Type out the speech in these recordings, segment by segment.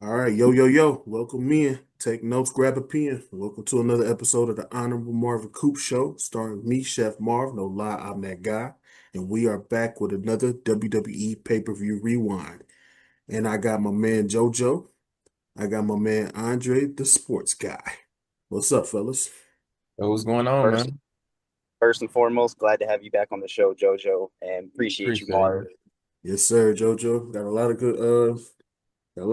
All right, yo, yo, yo, welcome in. Take notes, grab a pen. Welcome to another episode of the Honorable Marvin Coop Show, starring me, Chef Marv. No lie, I'm that guy. And we are back with another WWE pay-per-view rewind. And I got my man Jojo. I got my man Andre, the sports guy. What's up, fellas? What's going on, First, man? first and foremost, glad to have you back on the show, Jojo, and appreciate you, Appreciate it, Marv. man. Yes, sir, Jojo. Got a lot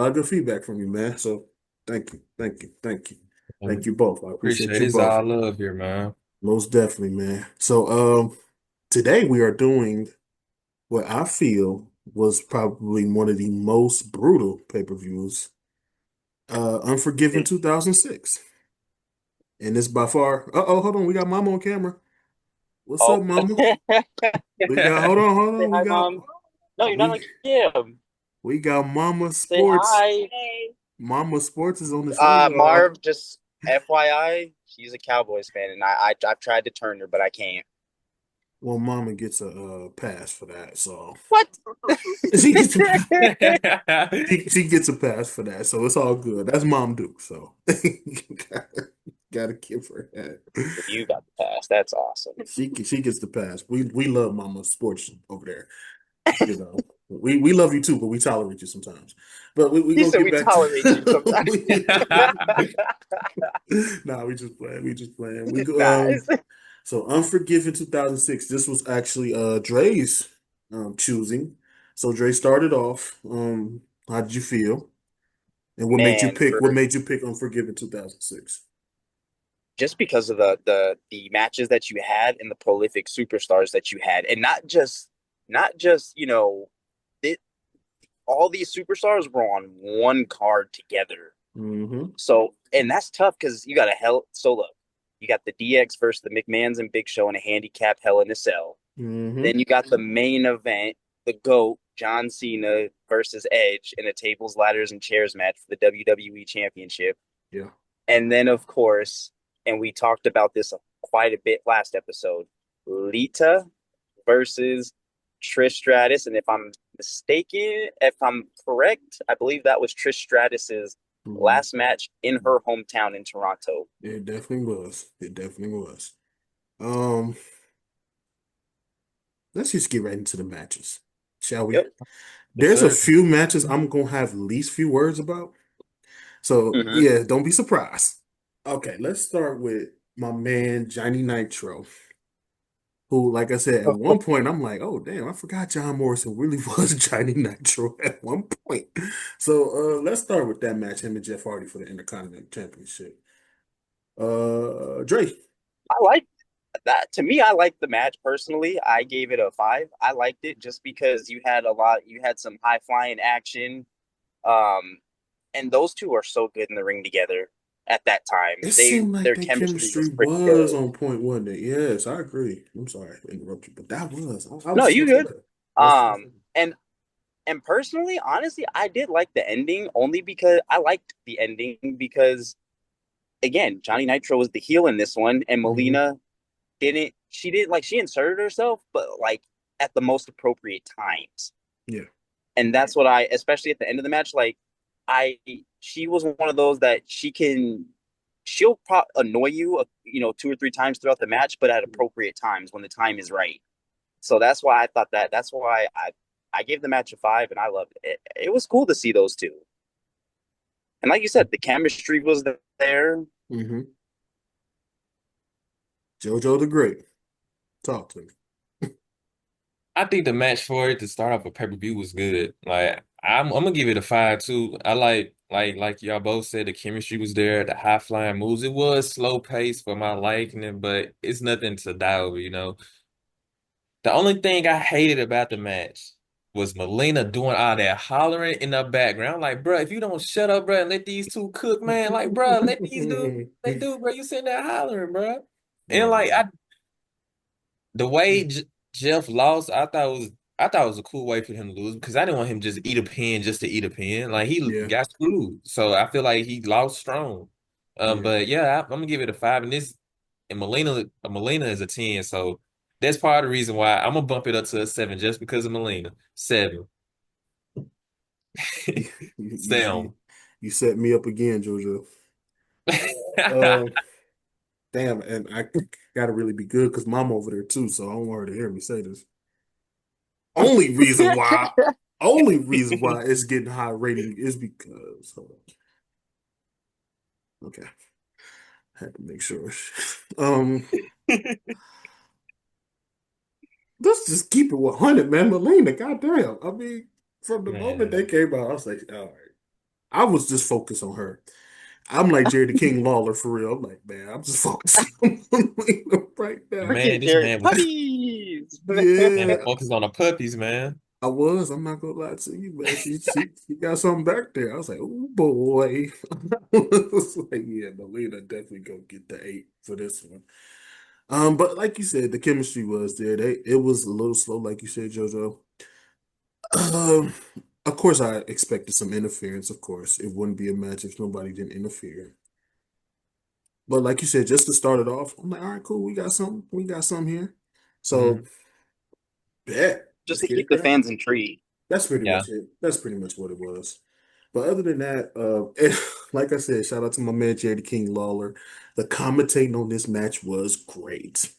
of good feedback from you, man. So thank And you both. I appreciate appreciate you it. It's both. all love here, man. Most definitely, man. So, today we are doing what I feel was probably one of the most brutal pay-per-views, Unforgiven 2006. And it's by far, uh-oh, hold on, we got Mama on camera. What's Oh, up, Mama? say We got, hold on, hi, Mom. No, you're not we, on him. we got Mama Say Sports. hi. Hey. Mama Sports is on the show. Marv, just FYI, she's a Cowboys fan, and I've tried to turn her, but I can't. Well, Mama gets a pass for that, so What? she gets a, she gets a pass for that, so it's all good. That's Mom Duke, so gotta give her that. You got the pass. That's awesome. She gets the pass. We love Mama Sports over there. You know, we love you too, but we tolerate you sometimes. But we He gonna said get we back tolerate you sometimes. nah, we just playing. We just playing. We go. Nice. So Unforgiven 2006. This was actually Dre's choosing. So Dre started off. How did you feel? And what made you Man, pick? What for made you pick Unforgiven 2006? just because of the matches that you had and the prolific superstars that you had, and not just it, all these superstars were on one card together. Mm-hmm. So, and that's tough because you got a hell. So look, you got the DX versus the McMahons and Big Show in a handicap Hell in a Cell. Mm-hmm. Then you got the main event, the GOAT John Cena versus Edge in a tables, ladders, and chairs match for the WWE Championship. Yeah. And then, of course, and we talked about this quite a bit last episode, Lita versus Trish Stratus. And if I'm mistaken, if I'm correct, I believe that was Trish Stratus's Mm-hmm. last match in her hometown in Toronto. It definitely was. It definitely was. Um, let's just get right into the matches, shall we? Yep. Yes, There's a sir. few matches I'm gonna have least few words about. So Mm-hmm. yeah, don't be surprised. Okay, let's start with my man Johnny Nitro, who, like I said, at one point I'm like, oh damn, I forgot John Morrison really was Johnny Nitro at one point. So let's start with that match, him and Jeff Hardy for the Intercontinental Championship. Dre. I like that. To me, I liked the match personally. I gave it a 5. I liked it just because you had some high flying action. Um, and those two are so good in the ring together at that time. It seemed like Their their chemistry chemistry was pretty was good. on point, wasn't it? Yes, I agree. I'm sorry to interrupt you, but that was. I No, was you supposed to good. say. I was supposed Um, to. and and personally, honestly, I did like the ending only because I liked the ending because again, Johnny Nitro was the heel in this one, and Hmm. Melina didn't like she inserted herself, but like at the most appropriate times. Yeah. And that's what I, especially at the end of the match, like I, she was one of those that she'll annoy you, 2 or 3 times throughout the match, but at appropriate times when the time is right. So that's why I gave the match a 5 and I loved it. It was cool to see those two. And like you said, the chemistry was there. Hmm. JoJo the Great. Talk to me. I think the match for it to start off a pay-per-view was good. Like I'm gonna give it a 5 too. I like y'all both said the chemistry was there, the high flying moves. It was slow pace for my liking, but it's nothing to die over. The only thing I hated about the match was Melina doing all that hollering in the background. Like, bro, if you don't shut up, bro, and let these two cook, man, like, bro, let these do they do, bro. You sitting there hollering, bro. And Oh like man. the way Jeff lost, I thought it was a cool way for him to lose because I didn't want him just eat a pin just to eat a pin. Like he Yeah. got screwed, so I feel like he lost strong. Yeah. But yeah, I'm gonna give it a 5, and Melina is a 10, so that's part of the reason why I'm gonna bump it up to a 7 just because of Melina. 7, You, you, you, 7. You set me up again, Jojo. Um, damn, and I gotta really be good because mom over there too, so I don't want her to hear me say this. Only reason why, only reason why it's getting high rating is because hold on. Okay, had to make sure. Um, let's just keep it 100, man. Melina, goddamn. I mean, from the moment they Man, came out, I was like, all right. I was just focused on her. I'm like Jerry the King Lawler for real. I'm like, man, I'm just focusing on Melina right now. man, Freaking this Jared man was puppies. man Yeah, focused on the puppies, man. I was. I'm not gonna lie to you, man. She got something back there. I was like, oh boy. I was like, yeah, Melina definitely go get the 8 for this one. But like you said, the chemistry was there. It was a little slow, like you said, JoJo. Um, of course, I expected some interference. Of course, it wouldn't be a match if nobody didn't interfere. But like you said, just to start it off, I'm like, all right, cool. We got something. We got something here. So, Mhm. yeah, Just let's to get keep it the cracking. fans intrigued. That's pretty Yeah, much it. That's pretty much what it was. But other than that, like I said, shout out to my man Jerry the King Lawler. The commentating on this match was great.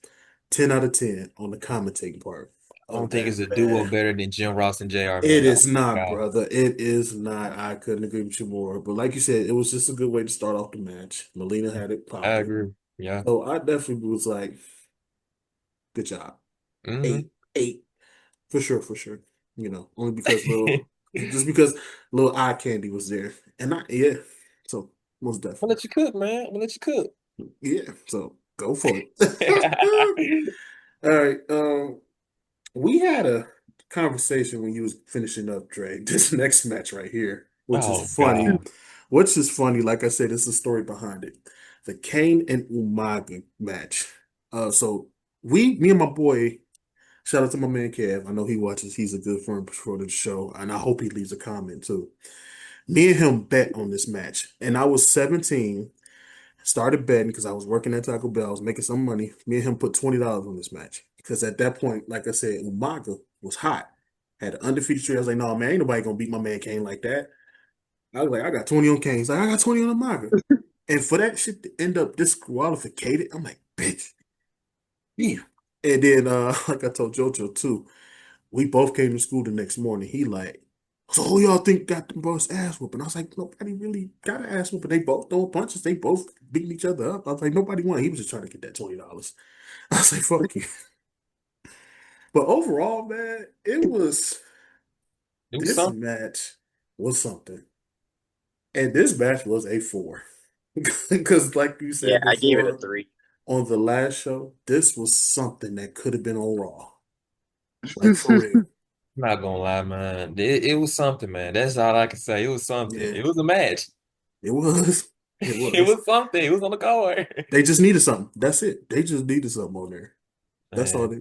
10 out of 10 on the commentating part I don't of think that, it's a duo man. better than Jim Ross and JR, It man. Oh is my not, God. brother. It is not. I couldn't agree with you more. But like you said, it was just a good way to start off the match. Melina had it I popping. agree. Yeah. So I definitely was like, good job. Hmm. 8, 8. For sure, for sure. Only because just because little eye candy was there. And yeah. So most I'll definitely. let you cook, man. I'll let you cook. Yeah. So go for it. All right. We had a conversation when you was finishing up, Dre. This next match right here, which is Oh funny. God. Which is funny. Like I said, there's a story behind it. The Kane and Umaga match. So me and my boy, shout out to my man Kev. I know he watches. He's a good friend for the show, and I hope he leaves a comment too. Me and him bet on this match, and I was 17. Started betting because I was working at Taco Bell. I was making some money. Me and him put $20 on this match because at that point, like I said, Umaga was hot. Had an undefeated streak. I was like, no, man, ain't nobody gonna beat my man Kane like that. I was like, I got 20 on Kane. He's like, I got 20 on Umaga. And for that shit to end up disqualified, I'm like, bitch. Yeah. And then, like I told Jojo too, we both came to school the next morning. He like, so who y'all think got the most ass whooping? I was like, nobody really got an ass whooping. They both throwing punches. They both beating each other up. I was like, nobody won. He was just trying to get that $20. I was like, fuck you. But overall, man, Do this something. match was something. And this match was a 4. Because like you Yeah, said I gave it a before, 3. on the last show, this was something that could have been on Raw. Like for real. I'm not gonna lie, man. It was something, man. That's all I can say. It was something. Yeah, It was a match. it was. It It was. was something. It was on the card. They just needed something. That's it. They just needed something on there. That's all Man, they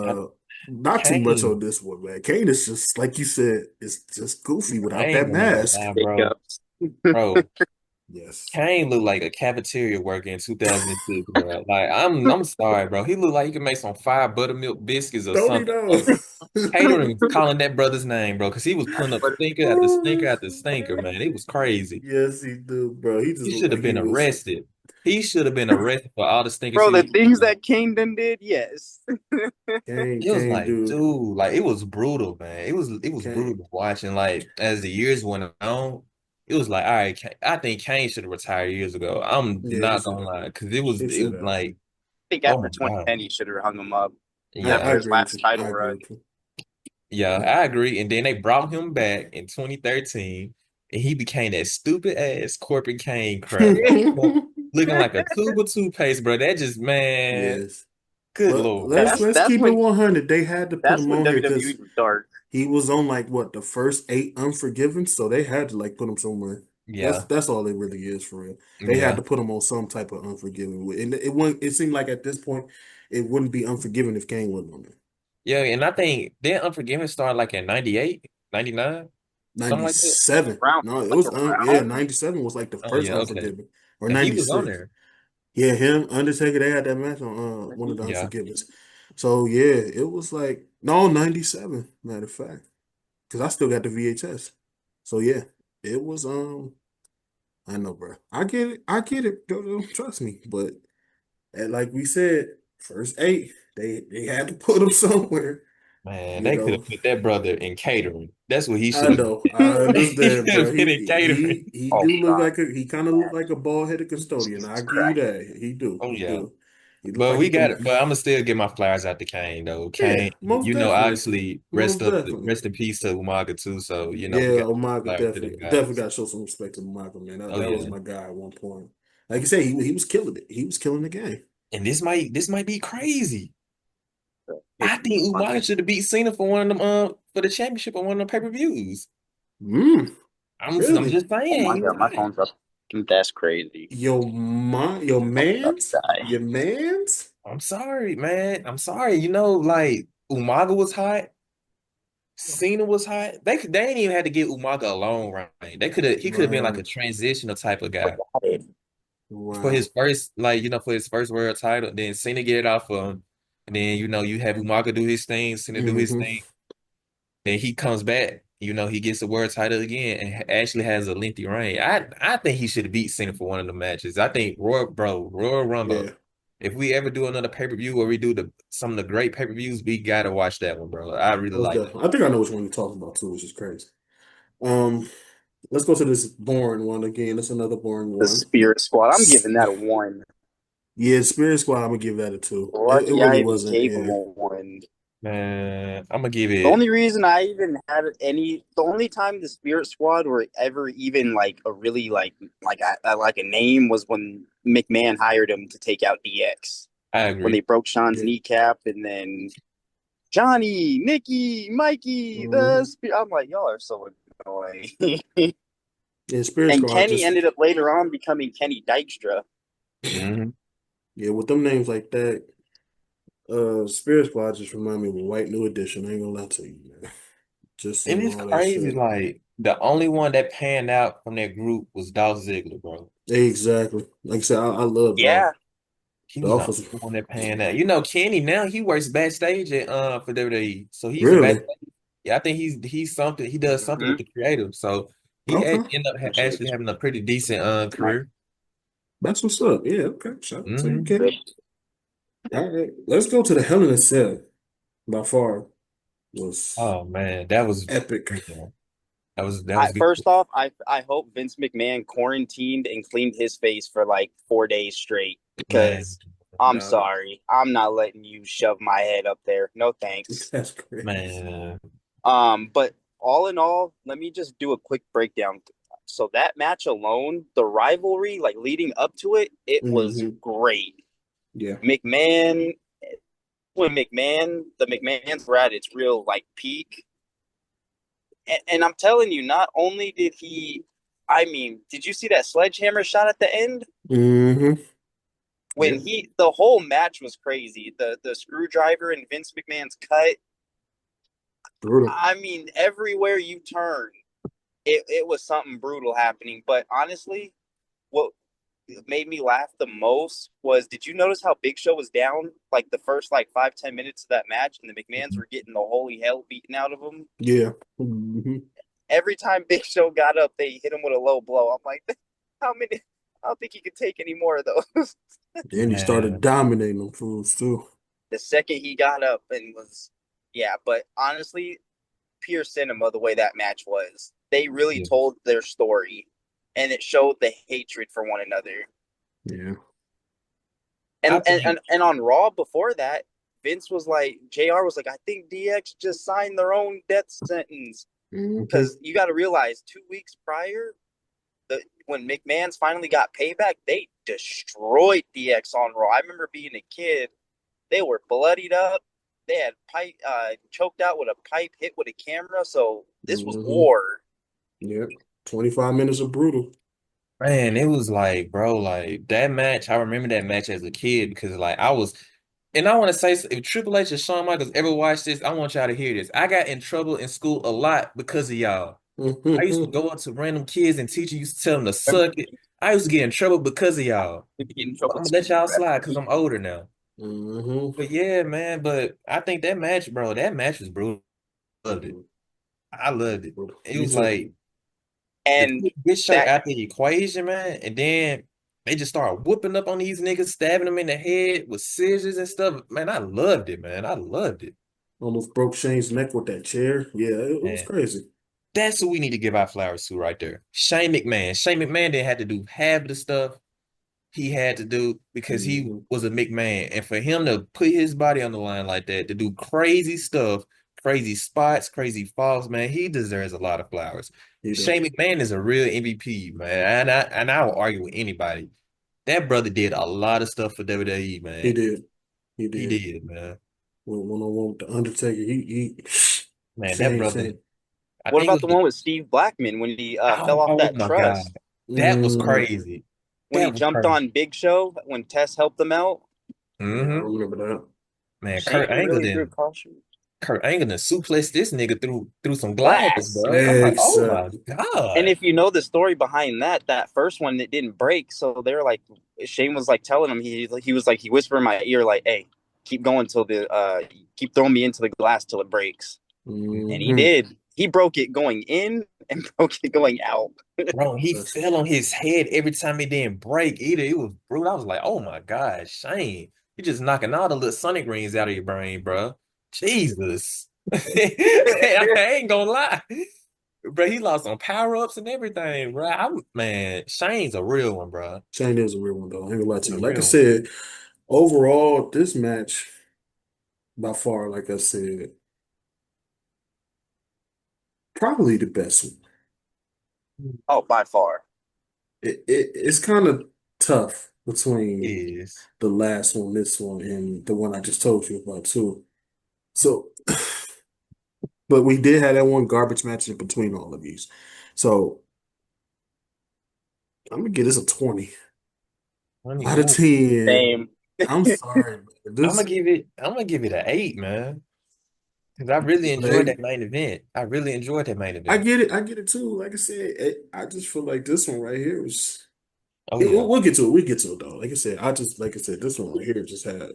I, uh not too much on Kane, this one, man. Kane is just like you said, it's just goofy I without ain't that gonna even mask. lie, bro. Hiccups. Bro, Yes. Kane looked like a cafeteria worker in 2006, bro. Like, I'm sorry, bro. He looked like he could make some fire buttermilk biscuits or Don't he something. know? Catering, calling that brother's name, bro, because he was putting up But stinker after stinker after stinker, man. It was crazy. Yes, he do, bro. He just He looked should have like he been was arrested. He should have been arrested for all the stinkers bro, the he things was. that Kane done did, yes. It was Kane, like, dude. dude, like it was brutal, man. It was Kane. brutal watching. Like as the years went on, it was like, all right, I think Kane should have retired years ago. I'm Yeah, he not should gonna have. lie, because it was He it should was have. like, I think oh my after God, 2010, he should have hung him up I yeah, after his agree with last you. title I agree run. with you. yeah, I, I agree. And then they brought him back in 2013, and he became that stupid ass corporate Kane crap, like looking like a tube of toothpaste, bro. That just man, yes. good But lord, let's bro. let's That's keep it when 100. They had to put him on here WWE because was dark. he was on like what the first 8 Unforgiven, so they had to like put him somewhere. That's Yeah, that's all it really is for real. They had yeah. to put him on some type of Unforgiven, and it wouldn't. It seemed like at this point, it wouldn't be Unforgiven if Kane wasn't on there. Yeah, and I think then Unforgiven started like in 98, 99, something like that. 97. Around No, it like was yeah, around 97 was like the Oh first yeah, okay. Unforgiven or He was on 96. there. Yeah, him, Undertaker, they had that match on one of the the Yeah. Unforgivens. So yeah, it was like no 97, matter of fact. Because I still got the VHS. So yeah. it was I know, bro. I get it. I get it. Trust me. But like we said, first eight, they had to put him somewhere. Man, You they could know, have put that brother in catering. That's what he I should have know. I been. He understand, should bro. have been in catering. He Oh do look God, like he kind of look like a bald-headed custodian. Jesus I give you Christ. that. He do. Oh He yeah. do. He look But like we he got can. it. But I'm gonna still get my flowers out to Kane though. Yeah, Kane, most definitely. obviously Most definitely. rest in peace to Umaga too. So, we Yeah, got Omega flowers to them definitely guys. got to show some respect to Omega, man. That, Oh that was yeah. my guy at one point. Like you said, he was killing it. He was killing the game. And this might be crazy. It, I think Umaga should have beat Cena for one of them for the championship on one of them pay-per-views. Mm, I'm really? just oh saying my he was God, my hot. phone's up. That's crazy. Your I'm about to man's, die. your man's. I'm sorry, man. I'm sorry. Like Umaga was hot. Cena was hot. They ain't even had to get Umaga a long run. He could have been like a Right. transitional type of guy Forgot it. for Wow. his first for his first world title. Then Cena get it off of him, and then you have Umaga do his thing, Cena do his Hmm. thing. Then he comes back. He gets the world title again and actually has a lengthy reign. I think he should have beat Cena for one of the matches. I think Royal Rumble. Yeah. If we ever do another pay-per-view where we do some of the great pay-per-views, we gotta watch that one, bro. I really Most like that. definitely. I think I know which one you're talking about too, which is crazy. Um, let's go to this boring one again. That's another boring The one. Spirit Squad. I'm giving that a one. Yeah, Spirit Squad. I'm gonna give that a two. It Lucky I really even wasn't. gave him Yeah. a one. Man, I'm gonna give The it. only reason I even had the only time the Spirit Squad were ever even like a really like a name was when McMahon hired him to take out DX I when agree. they broke Sean's Yeah. kneecap and then Johnny, Nikki, Mikey, the Hmm. Spirit. I'm like, y'all are so annoying. Yeah, Spirit And Squad Kenny just ended up later on becoming Kenny Dykstra. Hmm. yeah, with them names like that, Spirit Squad just remind me of a White New Edition. I ain't gonna lie to you, man. Just And saying it's all that crazy. shit. Like the only one that panned out from that group was Dolph Ziggler, bro. Exactly. Like I said, I love Dolph. Yeah. He was the Dolph only was one that panned out. Kenny now he works backstage at for WWE. So he's a really backstage. Yeah, I think he's something. He does something with Mm-hmm. the creative. So he okay. ended up Actually, actually having a pretty decent nice. career. That's what's up. Yeah, okay. Shout out to you, Hmm. Kenny. All right, let's go to the Hell in a Cell. By far was Oh man, that was epic. yeah, that was good. First off, I hope Vince McMahon quarantined and cleaned his face for like 4 days straight Man, because I'm Dog. sorry, I'm not letting you shove my head up there. No thanks. That's crazy. man, But all in all, let me just do a quick breakdown. So that match alone, the rivalry, like leading up to it, it was Hmm. great. Yeah. McMahon, when the McMahons were at its real like peak, and I'm telling you, not only did he, I mean, did you see that sledgehammer shot at the end? Hmm. Yeah. When the whole match was crazy. The screwdriver and Vince McMahon's cut. Brutal. I mean, everywhere you turn, it was something brutal happening. But honestly, what made me laugh the most was, did you notice how Big Show was down like the first like 5-10 minutes of that match, and the McMahons were getting the holy hell beaten out of them? Yeah. Hmm. Every time Big Show got up, they hit him with a low blow. I'm like, how many? I don't think he could take any more of those. Then he started man, dominating them fools too. The second he got up and was, yeah. But honestly, pure cinema the way that match was. They really yeah. told their story, and it showed the hatred for one another. Yeah. I And and think and, and on Raw before that, Vince was like, JR was like, I think DX just signed their own death sentence. Hmm. Because you got to realize 2 weeks prior, when McMahon's finally got payback, they destroyed DX on Raw. I remember being a kid, they were bloodied up. They had pipe choked out with a pipe, hit with a camera. So this was Hmm. war. Yep. 25 minutes of brutal. man, it was like, bro, like that match. I remember that match as a kid because like and I want to say, if Triple H and Shawn Michaels ever watch this, I want y'all to hear this. I got in trouble in school a lot because of y'all. I used to Hmm. go up to random kids and teachers used to tell them to suck it. I used to get in trouble because of y'all. Get in But trouble I'm gonna too. let y'all slide because I'm older now. Hmm. But yeah, man. But I think that match, bro, that match was brutal. Loved it. I loved it. It Me was too. like To And take Big Show that out the equation, man, and then they just start whooping up on these niggas, stabbing them in the head with scissors and stuff. Man, I loved it, man. I loved it, Almost broke Shane's neck with that chair. Yeah, it was man. crazy. That's who we need to give our flowers to right there. Shane McMahon. Shane McMahon didn't have to do half of the stuff he had to do because he Hmm. was a McMahon. And for him to put his body on the line like that, to do crazy stuff, crazy spots, crazy falls, man, he deserves a lot of flowers. He do. Shane McMahon is a real MVP, man. And I will argue with anybody. That brother did a lot of stuff for WWE, He man. did. He He did. did, man. Went one on one with the Undertaker. He Man, that Shane, brother, Shane. I what think it about was the one with Steve Blackman when he fell off oh that my God. truss? That was Mm, crazy. When he That was jumped crazy. on Big Show when Tess helped him out? yeah, I Hmm. remember that. Man, Shane really threw caution. Kurt Angle done suplexed this nigga through some glass, Glass. bro. I'm like, oh my Exactly. And God. if you know the story behind that, that first one that didn't break, so they're like, Shane was like telling him he was like he whispered in my ear like, "Hey, keep going till the keep throwing me into the glass till it breaks," and he Hmm. did. He broke it going in and broke it going out. Bro, he That's fell on his head every time it didn't break either. It was brutal. I was like, oh my God, Shane. You just knocking all the little Sonic rings out of your brain, bro. Jesus. I ain't gonna lie. Bro, he lost on power-ups and everything, bro. Man, Shane's a real one, bro. Shane is a real one though. I ain't gonna lie to He's you. a Like I real one. said, overall, this match by far, like I said, probably the best one. Oh, by far. It's kind of tough It between is. the last one, this one, and the one I just told you about too. So, but we did have that one garbage match in between all of these. So I'm gonna give this a 20 Funny, out of ooh. 10. Same. I'm sorry, man. This I'm gonna give it an 8, man. Because I really enjoyed they, that main event. I really enjoyed that main I event. get it, I get it too. Like I said, I just feel like this one right here was. Oh yeah. We'll get to it. We'll get to it though. Like I said, like I said, this one right here just had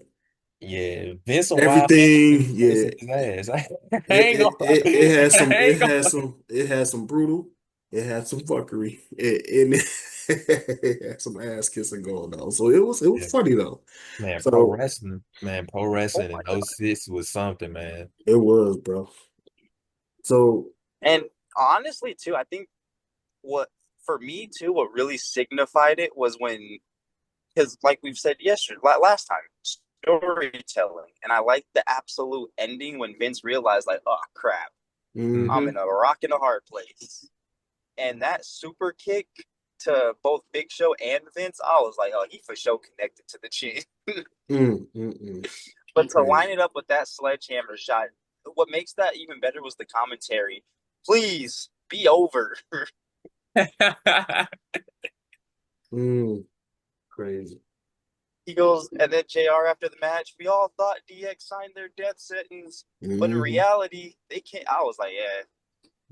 Yeah. Vince a wild man everything. face Yeah, in his ass. I it ain't it, gonna it, it had I some ain't gonna it had some brutal, it had some fuckery, and it had some ass kissing going on. So it was yeah. funny though. Man, So pro Oh wrestling my in god. '06 was something, man. it was, bro. So And honestly, too, I think what for me too, what really signified it was when because like we've said yesterday, last time, storytelling, and I like the absolute ending when Vince realized like, oh crap, I'm hmm in a rock and a hard place, and that super kick to both Big Show and Vince, I was like, oh, he for sure connected to the chin. But to line crazy. it up with that sledgehammer shot, what makes that even better was the commentary. Please be over. Mm, crazy. He goes, and then JR after the match, we all thought DX signed their death sentence, but in Hmm. reality, they can't. I was like, yeah,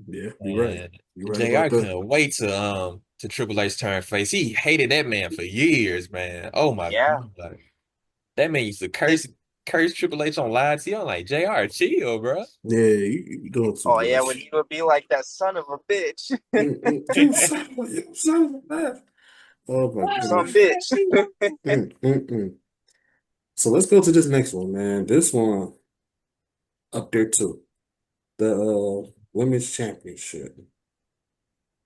Yeah, you're right. And You're right about JR that. couldn't wait to Triple H turn face. He hated that man for years, man. Oh my yeah. God. That man used to Did, curse Triple H on live TV. I'm like, JR, chill, bro. Yeah, you doing too oh yeah, when much. he would be like that son of a bitch, You son of a bitch. Oh my some goodness. bitch. Mm. So let's go to this next one, man. This one up there too. The women's championship.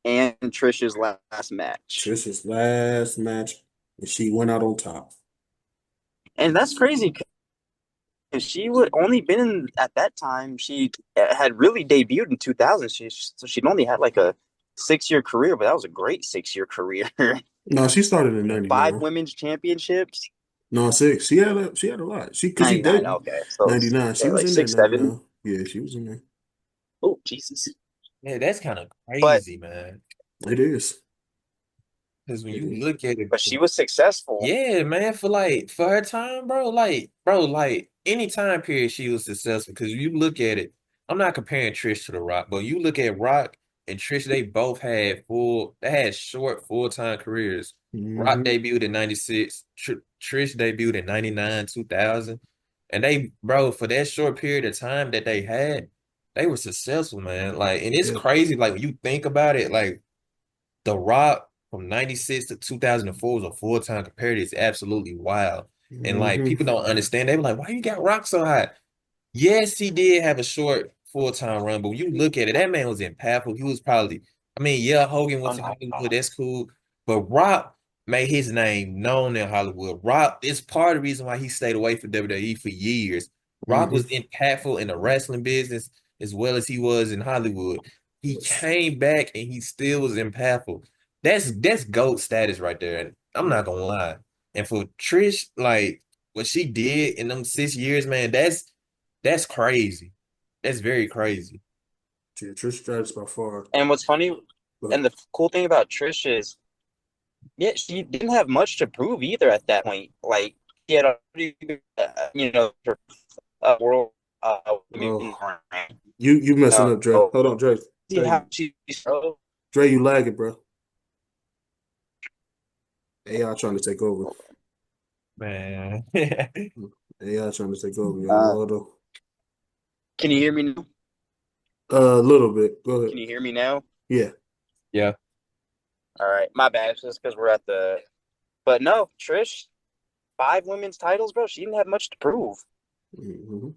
And Trisha's last match, Trish's last match, and she went out on top. and that's crazy because she would only been in, at that time. She had really debuted in 2000. So she'd only had like a 6 year career, but that was a great 6 year career. No, she started in Five 99. women's championships. No, six. She had a lot. Because she 99. debuted Okay. So it's 99. She was like in there in 6, 7. 99. Yeah, she was in there. Oh, Jesus. Yeah, that's kind of But crazy, man. It is. Because when It you is. look at it, but she was successful. yeah, man, for her time, bro, like any time period she was successful. Because you look at it, I'm not comparing Trish to The Rock, but you look at Rock and Trish, they both they had short full-time careers. Rock Hmm. debuted in '96, Trish debuted in '99, 2000, and they, bro, for that short period of time that they had, they were successful, man. Like, and it's Yeah. crazy, like when you think about it, like. The Rock from 96 to 2004 was a full-time comparative. It's absolutely wild. And like Hmm. people don't understand. They were like, why you got Rock so high? Yes, he did have a short full-time run, but when you look at it, that man was impactful. He was probably, I mean, yeah, Hogan went to Hollywood, that's cool. But Rock made his name known in Hollywood. Rock is part of the reason why he stayed away from WWE for years. Rock Hmm. was impactful in the wrestling business as well as he was in Hollywood. He came back and he still was impactful. That's GOAT status right there. And I'm not gonna lie. And for Trish, like what she did in them 6 years, man, that's crazy. That's very crazy. Yeah, Trish Stratus by far. And what's funny, But and the cool thing about Trish is, yeah, she didn't have much to prove either at that point. Like, she had a pretty good, her world women's oh, rank. you messing up, Dre. So, Hold on, Dre. see Dre, how she struggled. Dre, you lagging, bro. AI trying to take over. Man. AI trying to take over, y'all. Uh, Hold on. can you hear me now? A little bit. Go ahead. Can you hear me now? Yeah. Yeah. All right, my bad. It's just because we're at the. But no, Trish, 5 women's titles, bro. She didn't have much to prove. Hmm.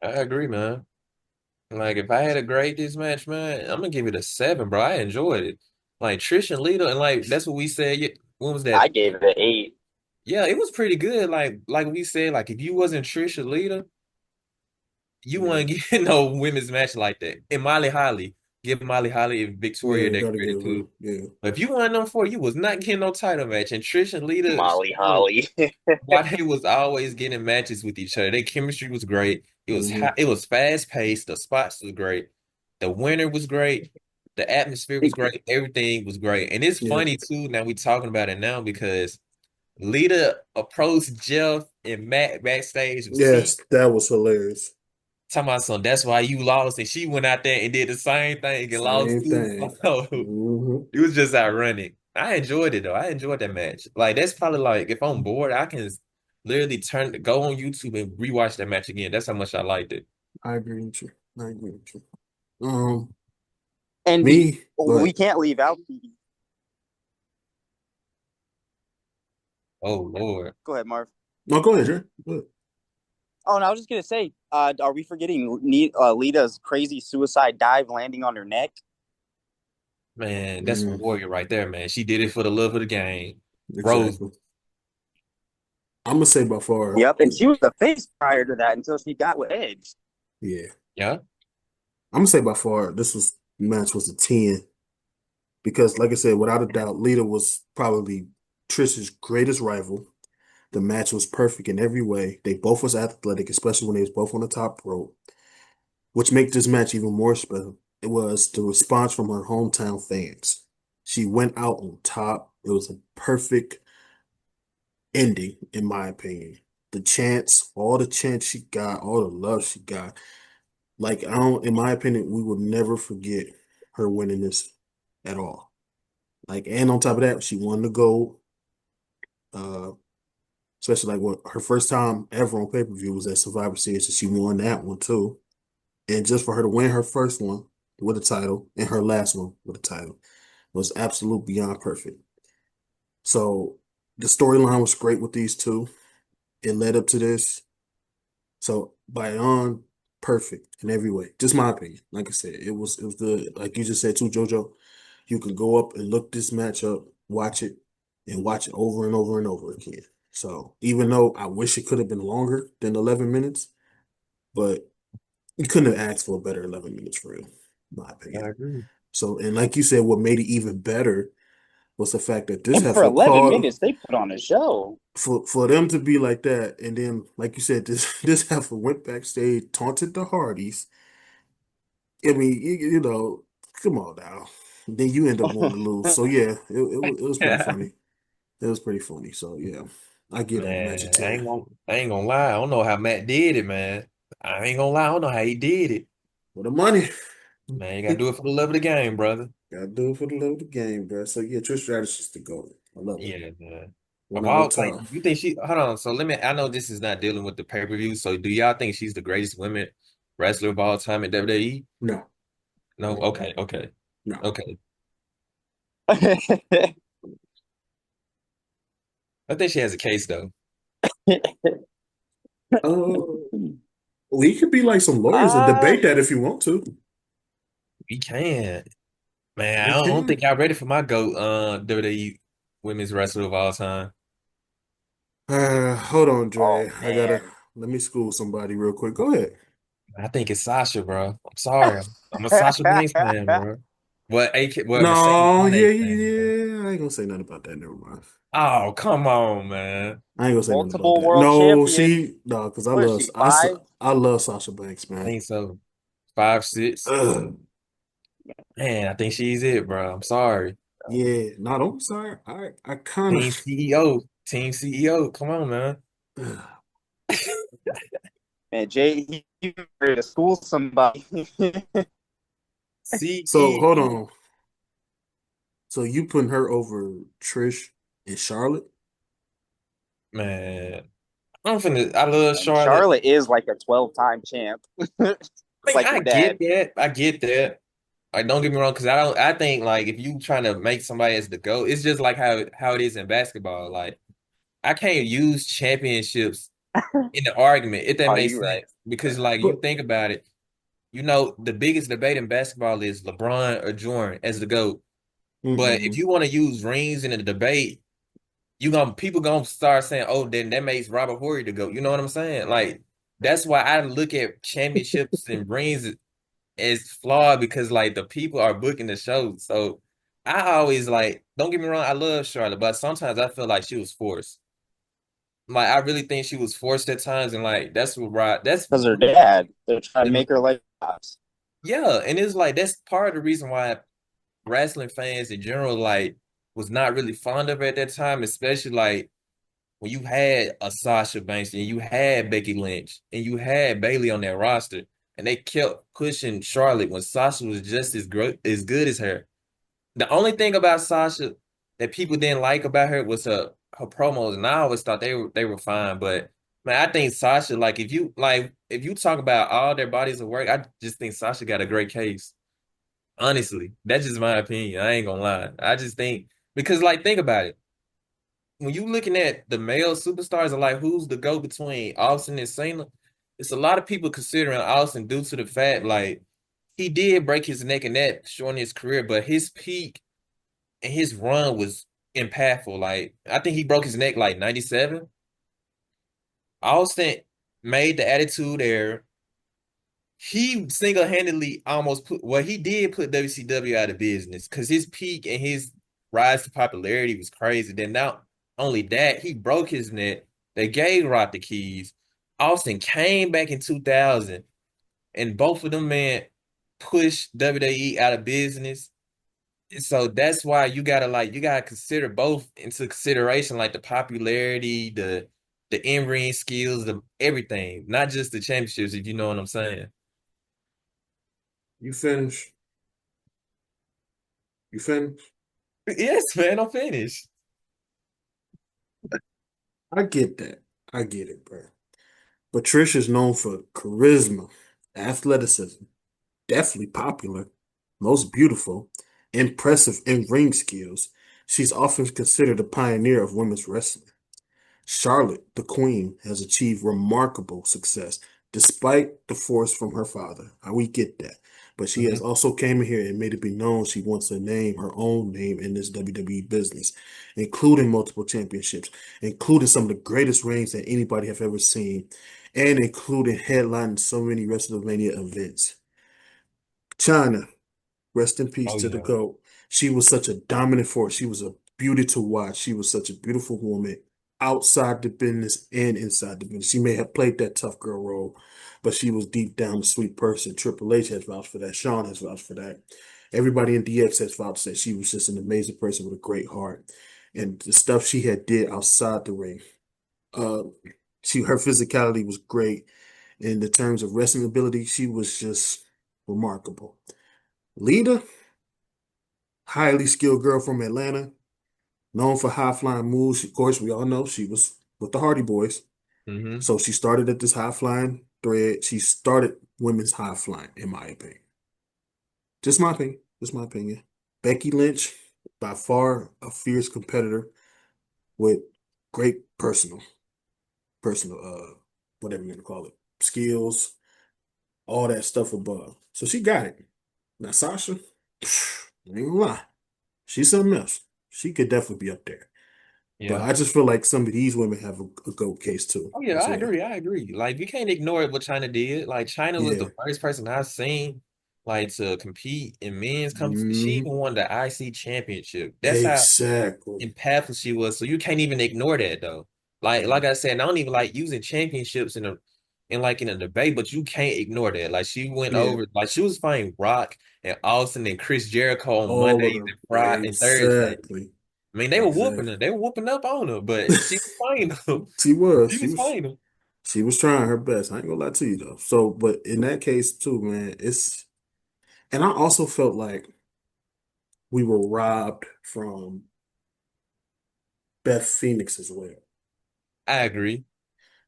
I agree, man. Like if I had to grade this match, man, I'm gonna give it a 7, bro. I enjoyed it. Like Trish and Lita, and like that's what we said. When was that? I gave it an 8. Yeah, it was pretty good. Like we said, like if you wasn't Trish or Lita, you Yeah. wouldn't get no women's match like that. And Molly Holly, give Molly Holly and Victoria Yeah, that gotta credit give her. too. Yeah. But if you weren't them four, you was not getting no title match. And Trish and Lita, Molly Holly. why they was always getting matches with each other. Their chemistry was great. It was Hmm. high, it was fast paced. The spots was great. The winner was great. The atmosphere was great. Everything was great. And it's Yeah. funny too. Now we talking about it now because Lita approached Jeff and Matt backstage with T Yes, that was hilarious. talking about something. That's why you lost. And she went out there and did the same thing and lost Same too. thing. So Hmm. it was just ironic. I enjoyed it though. I enjoyed that match. Like that's probably like if I'm bored, I can literally go on YouTube and rewatch that match again. That's how much I liked it. I agree with you. I agree with you. And Me, we but can't leave out. Oh Lord. Go ahead, Marv. no, go ahead, Dre. Go ahead. Oh, and I was just gonna say, are we forgetting Lita's crazy suicide dive landing on her neck? Man, that's a Mm, warrior right there, man. She did it for the love of the game. Rose. exactly. I'm gonna say by far, Yep, and she was the face prior to that until she got with Edge. yeah. Yeah. I'm gonna say by far this was match was a 10 because, like I said, without a doubt, Lita was probably Trish's greatest rival. The match was perfect in every way. They both was athletic, especially when they was both on the top rope, which made this match even more special. It was the response from her hometown fans. She went out on top. It was a perfect ending, in my opinion. The chants, all the chants she got, all the love she got. Like, I don't, in my opinion, we will never forget her winning this at all. Like, and on top of that, she won the gold. Uh, Especially like what her first time ever on pay-per-view was at Survivor Series, so she won that one too. And just for her to win her first one with a title and her last one with a title was absolute beyond perfect. So the storyline was great with these two. It led up to this. So beyond perfect in every way. Just my opinion. Like I said, it was good. Like you just said too, Jojo. You can go up and look this match up, watch it, and watch it over and over and over again. So even though I wish it could have been longer than 11 minutes, but you couldn't have asked for a better 11 minutes for real, in my I opinion. agree. So, and like you said, what made it even better was the fact that this And for heifer 11 called minutes, they put on a show. for them to be like that, and then like you said, this heifer went backstage, taunted the Hardys. I mean, you know, come on now. Then you end up wanting to lose. So yeah, it was pretty funny. It was pretty funny. So yeah, I get that match a Man, 10. I ain't gonna lie. I don't know how Matt did it, man. I ain't gonna lie. I don't know how he did it. For the money. Man, you gotta do it for the love of the game, brother. Gotta do it for the love of the game, bro. So yeah, Trish Stratus is the GOAT. I love her. Yeah, man. One Of out of all, like, top. you think hold on. So let me, I know this is not dealing with the pay-per-view. So do y'all think she's the greatest women wrestler of all time in WWE? No, No? Okay, okay, no. okay. I think she has a case though. Oh, we could be like some lawyers and uh, debate that if you want to. We can. Man, We I don't can. think y'all ready for my GOAT WWE women's wrestler of all time. Hold on, oh Dre. I gotta man. let me school somebody real quick. Go ahead. I think it's Sasha, bro. I'm sorry. I'm a Sasha Banks fan, bro. Well, Mercedes No, yeah, Moné yeah, fan, bro. yeah. I ain't gonna say nothing about that. Never mind. Oh, come on, man. I ain't gonna say nothing about Multiple that. world No, champion. she no, because What is she, five? I love Sasha Banks, I man. think so. 5'6". Ugh. Man, I think she's it, bro. I'm sorry. Yeah, not only sorry. I kind Team of CEO. Team CEO. Come on, man. Man, Jay, he ready to school somebody. So hold CEO. on. So you putting her over Trish and Charlotte? I love And Charlotte. Charlotte is like a 12-time champ. I It's mean, like I her get dad. that. I get that. Like, don't get me wrong, because I think like if you trying to make somebody as the GOAT, it's just like how it is in basketball. Like, I can't use championships in the argument, if that Oh, makes you right. sense. Because like you But think about it, the biggest debate in basketball is LeBron or Jordan as the GOAT. But if mm-mm. you want to use rings in the debate, people gonna start saying, "Oh, then that makes Robert Horry the GOAT." You know what I'm saying? Like that's why I look at championships and rings as flawed because like the people are booking the show. So I always like, don't get me wrong, I love Charlotte, but sometimes I feel like she was forced. Like I really think she was forced at times, and like that's what right. That's Because her dad. They're trying to and make her like pops. yeah, and it's like that's part of the reason why wrestling fans in general like was not really fond of her at that time, especially like when you had a Sasha Banks and you had Becky Lynch and you had Bailey on that roster, and they kept pushing Charlotte when Sasha was just as good as her. The only thing about Sasha that people didn't like about her was her promos, and I always thought they were fine. But man, I think Sasha, like if you talk about all their bodies of work, I just think Sasha got a great case. Honestly, that's just my opinion. I ain't gonna lie. I just think because like think about it. When you looking at the male superstars and like who's the go between Austin and Cena, it's a lot of people considering Austin due to the fact like he did break his neck and that shortened his career, but his peak and his run was impactful. Like I think he broke his neck like 97. Austin made the attitude era. He single-handedly almost he did put WCW out of business because his peak and his rise to popularity was crazy. Then not only that, he broke his neck. They gave Rock the keys. Austin came back in 2000, and both of them men pushed WWE out of business. So that's why you gotta consider both into consideration, like the popularity, the in-ring skills, the everything, not just the championships, if you know what I'm saying. You finish. You finish. Yes, man, I'm finished. I get that. I get it, bro. But Trish is known for charisma, athleticism, definitely popular, most beautiful, impressive in ring skills. She's often considered a pioneer of women's wrestling. Charlotte, the Queen, has achieved remarkable success despite the force from her father. We get that. But she has Hmm. also came in here and made it be known she wants to name her own name in this WWE business, including multiple championships, including some of the greatest reigns that anybody have ever seen, and including headlining so many WrestleMania events. China, rest in peace Oh to the yeah. GOAT. She was such a dominant force. She was a beauty to watch. She was such a beautiful woman outside the business and inside the business. She may have played that tough girl role, but she was deep down a sweet person. Triple H has vouched for that. Sean has vouched for that. Everybody in DX has vouched that she was just an amazing person with a great heart. And the stuff she had did outside the ring, uh, her physicality was great. In the terms of wrestling ability, she was just remarkable. Lita, highly skilled girl from Atlanta, known for high flying moves. Of course, we all know she was with the Hardy Boys. Hmm. So she started at this high flying thread. She started women's high flying, in my opinion. Just my opinion. Just my opinion. Becky Lynch. by far a fierce competitor with great personal, whatever you want to call it, skills, all that stuff above. So she got it. Now Sasha, I ain't gonna lie, she's something else. She could definitely be up there. But Yeah. I just feel like some of these women have a GOAT case too Oh yeah, as I well. agree. I agree. Like you can't ignore what China did. Like China was the Yeah. first person I've seen like to compete in men's competition. She Hmm. even won the IC championship. That's how Exactly. impactful she was. So you can't even ignore that though. Like I said, I don't even like using championships in a debate, but you can't ignore that. Like she went Yeah. over, like she was fighting Rock and Austin and Chris Jericho on All of Mondays them. and Friday and Thursday. Exactly. I mean, they were whooping Exactly. her. They were whooping up on her, but she was fighting them. She was. She She was was. fighting them. She was trying her best. I ain't gonna lie to you though. So, but in that case too, man, and I also felt like we were robbed from Beth Phoenix as well. I agree.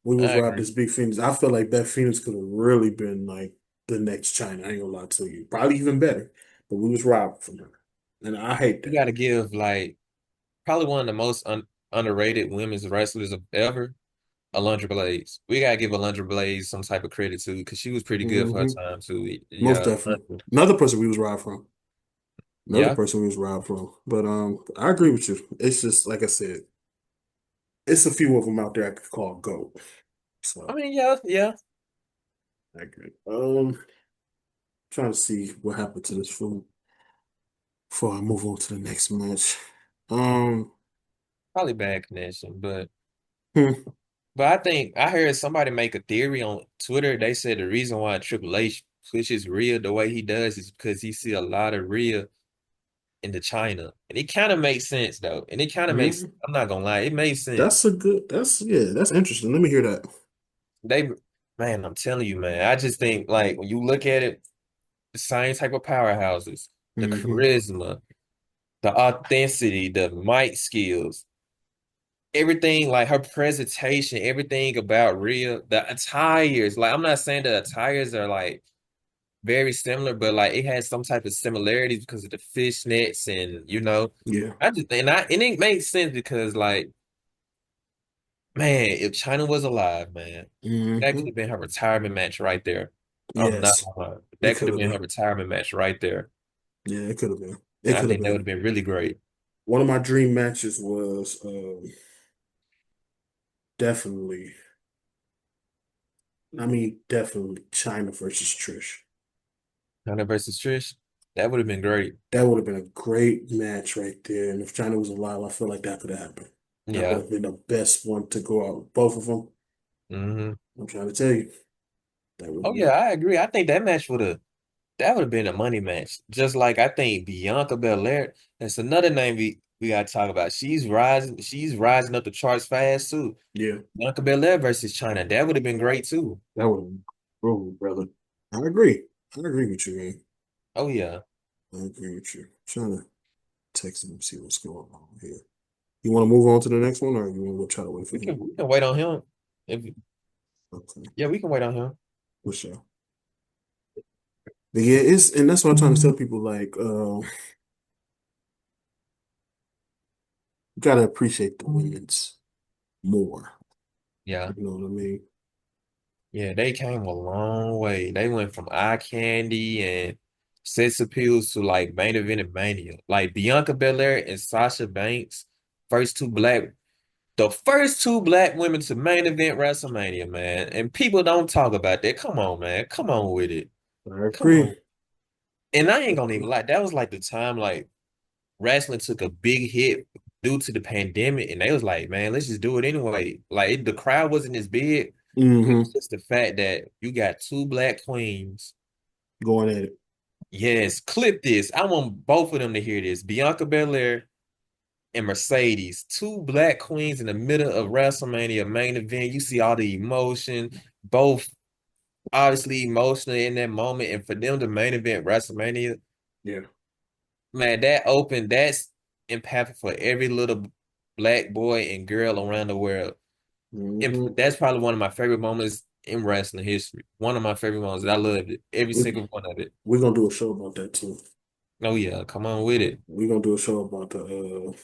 We was I robbed agree. this big Phoenix. I feel like Beth Phoenix could have really been like the next China. I ain't gonna lie to you. Probably even better. But we was robbed from her. And I hate You that. got to give like probably one of the most underrated women's wrestlers of ever, Alundra Blaze. We gotta give Alundra Blaze some type of credit too, because she was pretty good for her Hmm. time too. Most Yeah, definitely. Another person we was robbed from. Another yeah. person we was robbed from. But I agree with you. It's just like I said, it's a few of them out there I could call GOAT. I So mean, yeah, yeah. I agree. Trying to see what happened to this food before I move on to the next match. Um, Probably bad connection, hmm, but I think I heard somebody make a theory on Twitter. They said the reason why Triple H pushes Rhea the way he does is because he see a lot of Rhea into China, and it kind of makes sense though. And it kind of makes. hmm. I'm not gonna lie, it makes sense. That's interesting. Let me hear that. They, man, I'm telling you, man. I just think like when you look at it, the same type of powerhouses, the Hmm. charisma, the authenticity, the mic skills, everything like her presentation, everything about Rhea, the attires. Like I'm not saying the attires are like very similar, but like it has some type of similarities because of the fishnets and Yeah. I just and it makes sense because like man, if China was alive, man, that could Hmm. have been her retirement match right there. I'm not Yes, gonna lie. it That could could have have been her been. retirement match right there. Yeah, it could have been. It And I could have think that would been. have been really great. One of my dream matches was definitely, definitely China versus Trish. China versus Trish, that would have been great. That would have been a great match right there. And if China was alive, I feel like that could have happened. That would Yeah. have been the best one to go out. Both of them. Hmm. I'm trying to tell you, that would Oh have yeah, been. I agree. I think that would have been a money match. Just like I think Bianca Belair, that's another name we gotta talk about. She's rising up the charts fast too. Yeah, Bianca Belair versus China, that would have been great too. that would have been brutal, brother. I agree. I agree with you, man. Oh yeah. I agree with you. Trying to text him and see what's going on here. You want to move on to the next one, or you want to go try to wait for We him? can we can wait on him. If Okay, Yeah, we can wait on him. for sure. But yeah, and that's what I'm trying to tell people. Like, you gotta appreciate the women's more. Yeah. You know what I mean? Yeah, they came a long way. They went from eye candy and sex appeals to like main event and mania. Like Bianca Belair and Sasha Banks, first two black, the first two black women to main event WrestleMania, man. And people don't talk about that. Come on, man. Come on with it. I Come agree. on. And I ain't gonna even lie, that was like the time like wrestling took a big hit due to the pandemic, and they was like, man, let's just do it anyway. Like the crowd wasn't as big. It was Hmm. just the fact that you got two black queens. Going at it. Yes, clip this. I want both of them to hear this. Bianca Belair and Mercedes, two black queens in the middle of WrestleMania main event. You see all the emotion, both obviously emotional in that moment, and for them to main event WrestleMania, Yeah. man, that's impactful for every little black boy and girl around the world. And Hmm. that's probably one of my favorite moments in wrestling history. One of my favorite moments. I loved it. Every We single one of it. we're gonna do a show about that too. Oh yeah, come on with it. We're gonna do a show about the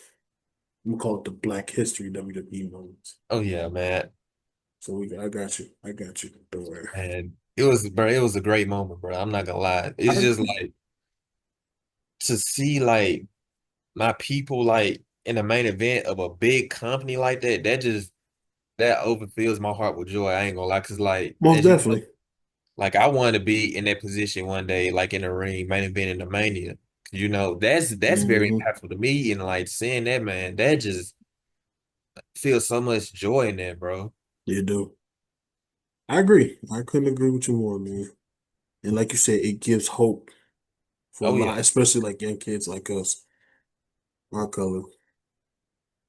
I'm gonna call it the Black History WWE moments. Oh yeah, man. So I got you. I got you. Don't worry. And it was, bro, it was a great moment, bro. I'm not gonna lie. I It's just agree. like to see like my people like in the main event of a big company like that, that overfills my heart with joy. I ain't gonna lie, cause like Most as you know, definitely. like I want to be in that position one day, like in the ring, main event in the Mania. You know, that's very Hmm. impactful to me, and like seeing that man, that just feels so much joy in that, bro. You do. I agree. I couldn't agree with you more, man. And like you said, it gives hope for a Oh lot, yeah, especially like young kids like us, our color.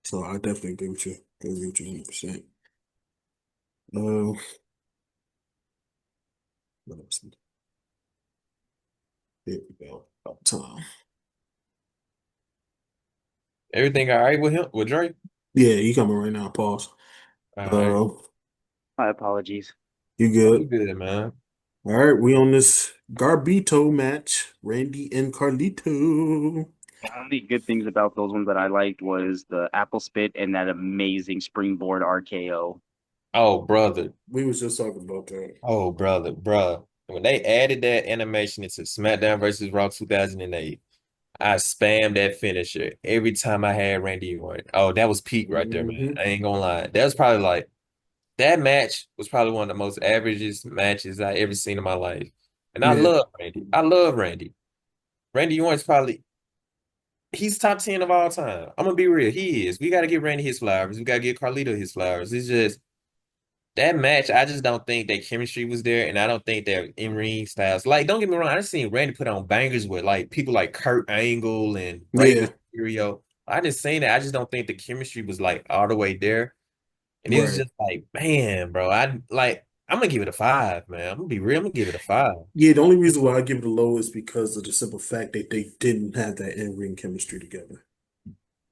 So I definitely agree with you. I agree with you 100%. Uh, what else? Here we go. About time. everything all right with him, with Drake? Yeah, you coming right now. Pause. All right, Uh, My apologies. you oh, you good? good, man. All right, we on this Garbito match. Randy and Carlito. The only good things about those ones that I liked was the apple spit and that amazing springboard RKO. Oh, brother. We was just talking about that. Oh, brother, bruh. When they added that animation into SmackDown versus Raw 2008, I spammed that finisher every time I had Randy Orton. Oh, that was peak right there, man. Hmm. I ain't gonna lie. That was probably like that match was probably one of the most averagest matches I ever seen in my life. And I Yeah, love Randy. I love Randy. Randy Orton's probably he's top 10 of all time. I'm gonna be real. He is. We gotta give Randy his flowers. We gotta give Carlito his flowers. It's just that match, I just don't think that chemistry was there, and I don't think that in-ring styles. Like, don't get me wrong, I seen Randy put on bangers with like people like Kurt Angle and Rey yeah, Mysterio. I just seen that. I just don't think the chemistry was like all the way there. And it was right. just like, man, bro, I'm gonna give it a five, man. I'm gonna be real, I'm gonna give it a five. Yeah, the only reason why I give it a low is because of the simple fact that they didn't have that in-ring chemistry together.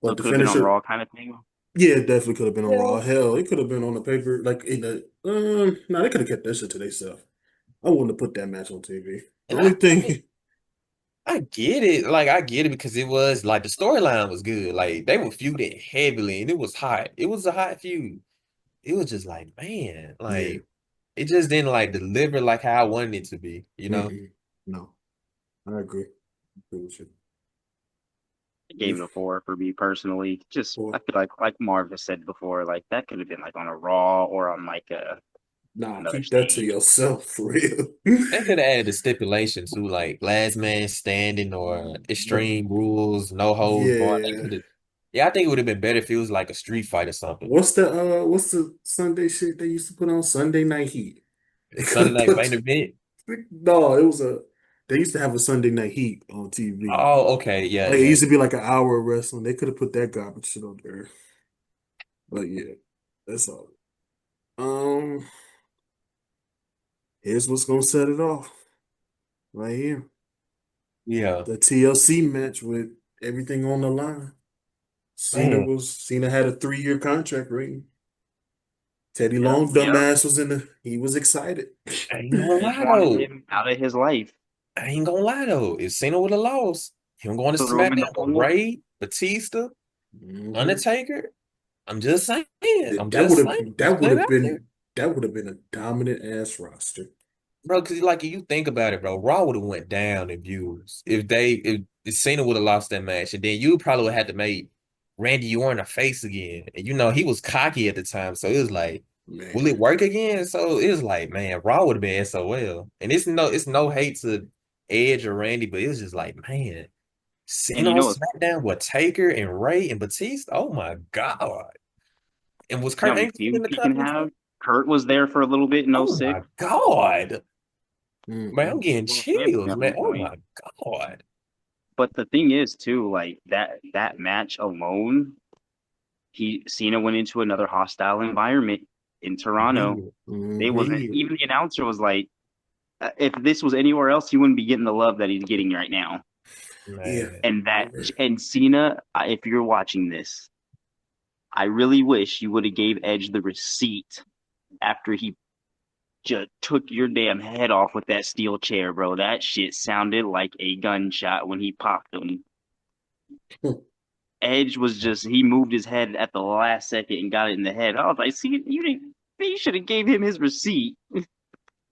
So But it the could have been on finisher, Raw kind of thing. yeah, it definitely could have been on Yeah. Raw. Hell, it could have been on the paper, like in the no, they could have kept that shit to themselves. I wouldn't have put that match on TV. The And only like thing, I get it. Like I get it because it was like the storyline was good. Like they were feuding heavily and it was hot. It was a hot feud. It was just like, man, yeah, like it just didn't like deliver like how I wanted it to be, you know? mm-mm, no, I agree. I agree with you. I We gave it a four for me personally. Just four. I feel like Marv has said before, like that could have been like on a Raw or on like Nah, another keep that to stage. yourself for real. They could have added a stipulation to like last man standing or But extreme rules, no holds barred. They yeah, could have, yeah, I think it would have been better if it was like a street fight or something. what's the Sunday shit they used to put on Sunday Night Heat? They could Sunday have night main put event. no, it was a they used to have a Sunday Night Heat on TV. Oh, okay, yeah, Like it yeah. used to be like an hour of wrestling. They could have put that garbage shit on there. But yeah, that's all. Um, here's what's gonna set it off right here. Yeah. The TLC match with everything on the line. Man, Cena had a 3-year contract ring. Teddy Yep, Long yep. dumbass was he was excited. I ain't gonna Just lie wanted though. him out of his life. I ain't gonna lie though. If Cena would have lost, him going to Threw him in the SmackDown with pool. Ray, Batista, Hmm. Undertaker. I'm just saying. I'm That just would have saying. Just put it out there. that would have been a dominant ass roster. Bro, because like if you think about it, bro, Raw would have went down in views if Cena would have lost that match, and then you probably would have had to make Randy Orton a face again, and you know he was cocky at the time, so it was like, will it Man. work again? So it was like, man, Raw would have been SOL, and it's no hate to Edge or Randy, but it was just like, man, And Cena you on know, SmackDown with Taker and Ray and Batista, oh my God, and was you know Kurt how many Angle in feuds the he can company too? have. Kurt was there for a little bit in Oh '06. my God. Man, I'm Mm-mm. getting Well, family chills, at man. one Oh point. my God. But the thing is, too, like that match alone, he Cena went into another hostile environment in Toronto. Yeah, They wasn't Hmm. even the announcer was like, if this was anywhere else, he wouldn't be getting the love that he's getting right now. Yeah. man. And Cena, if you're watching this, I really wish you would have gave Edge the receipt after he just took your damn head off with that steel chair, bro. That shit sounded like a gunshot when he popped him. Edge was just he moved his head at the last second and got it in the head. I was like, see, you should have gave him his receipt.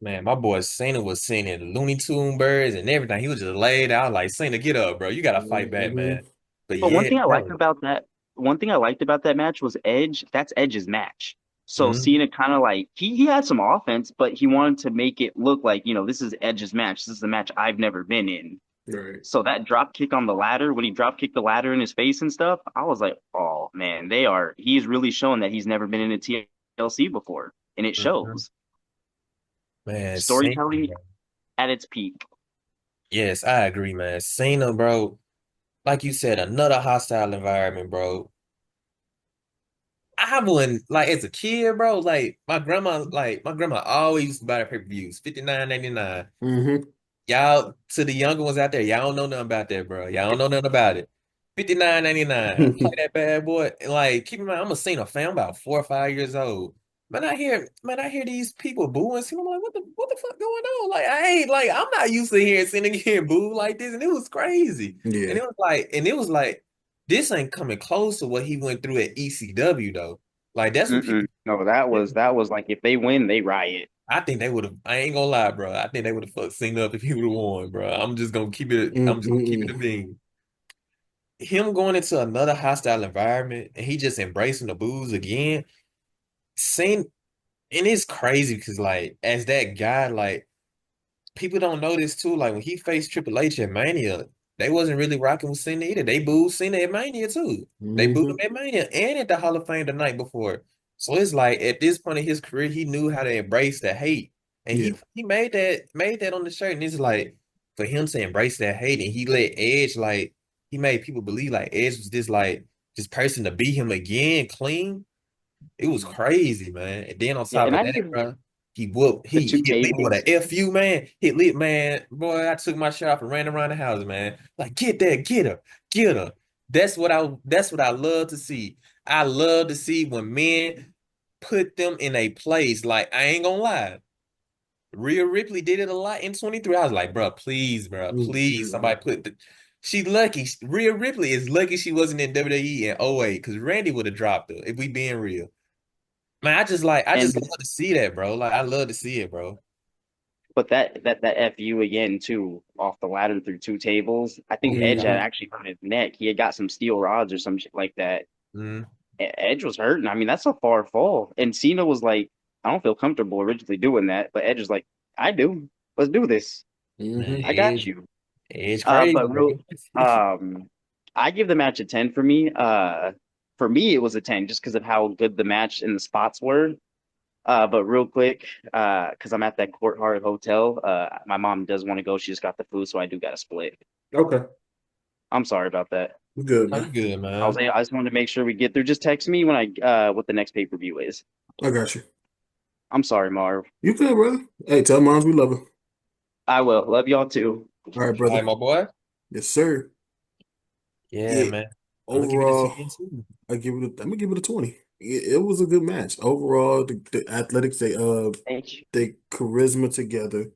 Man, my boy Cena was singing Looney Tune birds and everything. He was just laid out like Cena, get up, bro. You gotta fight back, man. Hmm. But But yeah, that was one thing I liked about that match was Edge. That's Edge's match. So mhm, Cena kind of like he had some offense, but he wanted to make it look like, this is Edge's match. This is the match I've never been in. Right. So that drop kick on the ladder, when he drop kicked the ladder in his face and stuff, I was like, oh man, he's really showing that he's never been in a TLC before. And it mhm. shows. Man, Cena, Storytelling bro. at its peak. Yes, I agree, man. Cena, bro, like you said, another hostile environment, bro. I wouldn't like as a kid, bro. Like my grandma always used to buy the pay-per-views, 59.99. Hmm. Y'all, to the younger ones out there, y'all don't know nothing about that, bro. Y'all don't know nothing about it. 59.99. Play that bad boy. And like, keep in mind, I'm a Cena fan. I'm about 4 or 5 years old. Man, I hear these people booing Cena. I'm like, what the fuck going on? Like, I'm not used to hearing Cena getting booed like this, and it was crazy. Yeah. And it was like, this ain't coming close to what he went through at ECW though. Like, that's what Mm-mm. people. No, that was like if they win, they riot. I think they would have. I ain't gonna lie, bro. I think they would have fucked Cena up if he would have won, bro. I'm just gonna keep it. I'm just gonna keep it a Mm-mm. bean. Him going into another hostile environment and he just embracing the booze again. Cena, and it's crazy because like as that guy, like people don't know this too. Like when he faced Triple H at Mania, they wasn't really rocking with Cena either. They booed Cena at Mania too. They booed him Hmm. at Mania and at the Hall of Fame the night before. So it's like at this point in his career, he knew how to embrace the hate, and Yeah. he made that on the shirt. And it's like for him to embrace that hate, and he let Edge like he made people believe like Edge was this person to beat him again clean. It was crazy, man. And then on Yeah, top and of I that, give bro, he whooped. the He two hit Lita with tables. a FU, man. Hit Lit, man. Boy, I took my shot off and ran around the house, man. Like, get that, get her, get her. That's what I love to see. I love to see when men put them in a place. Like, I ain't gonna lie. Rhea Ripley did it a lot in 23. I was like, bro, please, Hmm. somebody put the. She lucky. Rhea Ripley is lucky she wasn't in WWE in '08 because Randy would have dropped her if we being real. Man, I just And love to see that, bro. Like I love to see it, bro. but that FU again too off the ladder through two tables. I think Oh Edge yeah. had Hmm. actually hurt his neck. He had got some steel rods or some shit like that. Mm, Edge was hurting. I mean, that's a far fall. And Cena was like, I don't feel comfortable originally doing that, but Edge was like, I do. Let's do this. man, Hmm. I got you. Edge crazy, But bro. real, I give the match a 10 for me. For me, it was a 10 just because of how good the match and the spots were. But real quick, because I'm at that Court Hart Hotel, my mom does want to go. She just got the food, so I do got to split. Okay. I'm sorry about that. We're good, Oh, you man. good, man. I just wanted to make sure we get there. Just text me when what the next pay-per-view is. I got you. I'm sorry, Marv. You good, brother? Hey, tell moms we love her. I will. Love y'all too. All right, All right, brother. my boy. Yes, sir. Yeah, Yeah. man. I'm gonna give it a Overall, 10 too. I'm gonna give it a 20. It was a good match. Overall, the athletics, Thank you. they charisma together,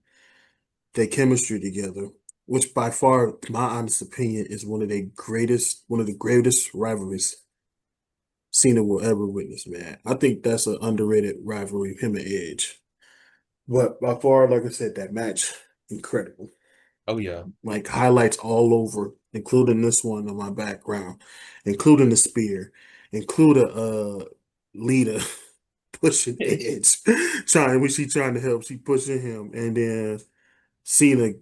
they chemistry together, which by far, my honest opinion, is one of the greatest rivalries Cena will ever witness, man. I think that's an underrated rivalry, him and Edge. But by far, like I said, that match, incredible. Oh yeah. Like highlights all over, including this one on my background, including the spear, including Lita pushing Edge, trying when she trying to help, she pushing him, and then Cena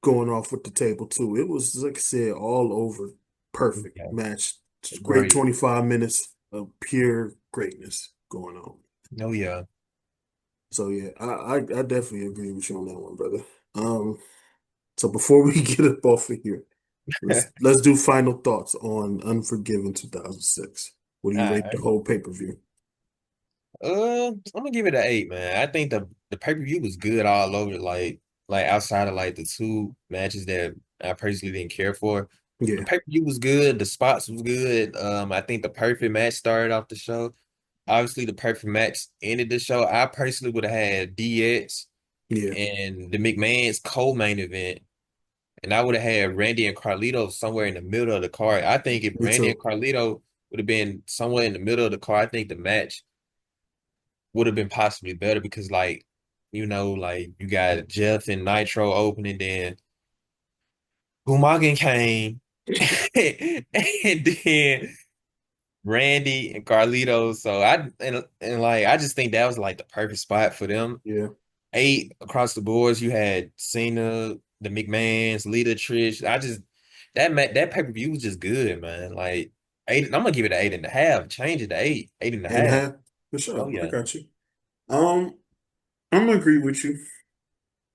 going off with the table too. It was like I said, all over perfect Yeah. match. Great Great. 25 minutes of pure greatness going on. Oh yeah. So yeah, I definitely agree with you on that one, brother. Um, so before we get up off of here, let's do final thoughts on Unforgiven 2006. What do you All rate the right. whole pay-per-view? I'm gonna give it an 8, man. I think the pay-per-view was good all over, like outside of like the two matches that I personally didn't care for. The Yeah. pay-per-view was good, the spots was good. I think the perfect match started off the show. obviously the perfect match ended the show. I personally would have had DX Yeah, and the McMahon's co-main event, and I would have had Randy and Carlito somewhere in the middle of the card. I think if me Randy and too. Carlito would have been somewhere in the middle of the card, I think the match would have been possibly better because, like, like you got Jeff and Nitro opening, then Umaga came, and then Randy and Carlito. So and like I just think that was like the perfect spot for them. Yeah, 8 across the boards. You had Cena, the McMahons, Lita, Trish. That pay-per-view was just good, man. Like 8, I'm gonna give it an 8.5. Change it to 8, 8.5. 8.5 for Oh sure. I yeah. got you. Um, I'm gonna agree with you.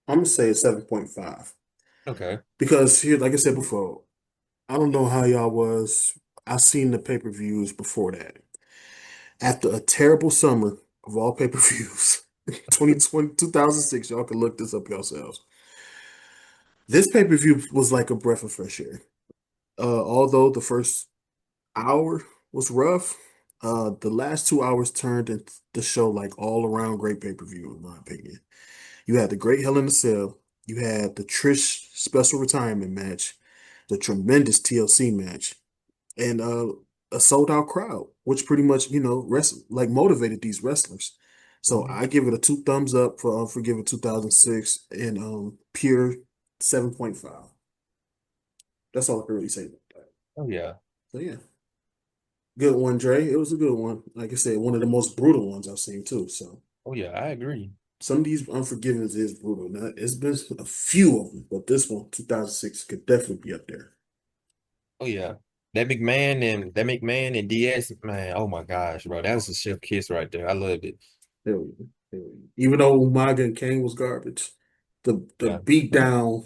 I'm gonna say a 7.5 Okay. because here, like I said before, I don't know how y'all was. I seen the pay-per-views before that. After a terrible summer of all pay-per-views, 2020, 2006, y'all can look this up yourselves. This pay-per-view was like a breath of fresh air. Although the first hour was rough, the last 2 hours turned into the show like all around great pay-per-view, in my opinion. You had the great Hell in a Cell, you had the Trish special retirement match, the tremendous TLC match, and a sold out crowd, which pretty much like motivated these wrestlers. So Mhm. I give it a two thumbs up for Unforgiven 2006 and pure 7.5. That's all I can really say about that. Oh yeah. So yeah, good one, Dre. It was a good one. Like I said, one of the most brutal ones I've seen too. So Oh yeah, I agree. some of these Unforgivens is brutal. Now, it's been a few of them, but this one, 2006, could definitely be up there. Oh yeah. That McMahon and DS, man, oh my gosh, bro. That was a chef kiss right there. I loved it. Hell yeah. Hell yeah. Even though Umaga and Kane was garbage, the Yeah. beat down,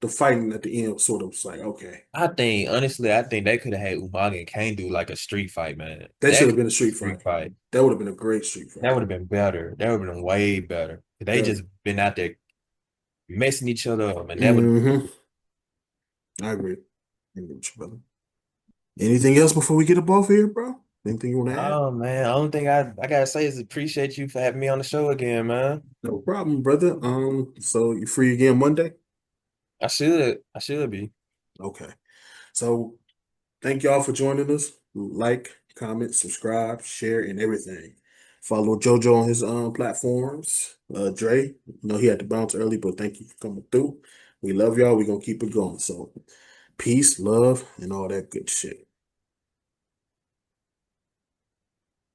the fighting at the end sort of was like, okay, I think they could have had Umaga and Kane do like a street fight, man. that should That have could been a be a street street fight. fight. That would have been a great street That fight. would have been better. That would have been way better. They That, just been out there messing each other up, and that would. hmm I agree. I agree with you, brother. Anything else before we get up off here, bro? Anything you want to add? Oh man, the only thing I gotta say is appreciate you for having me on the show again, man. No problem, brother. So you free again Monday? I should be. Okay. So thank y'all for joining us. Like, comment, subscribe, share, and everything. Follow Jojo on his platforms. Dre, I know he had to bounce early, but thank you for coming through. We love y'all. We're gonna keep it going. So peace, love, and all that good shit.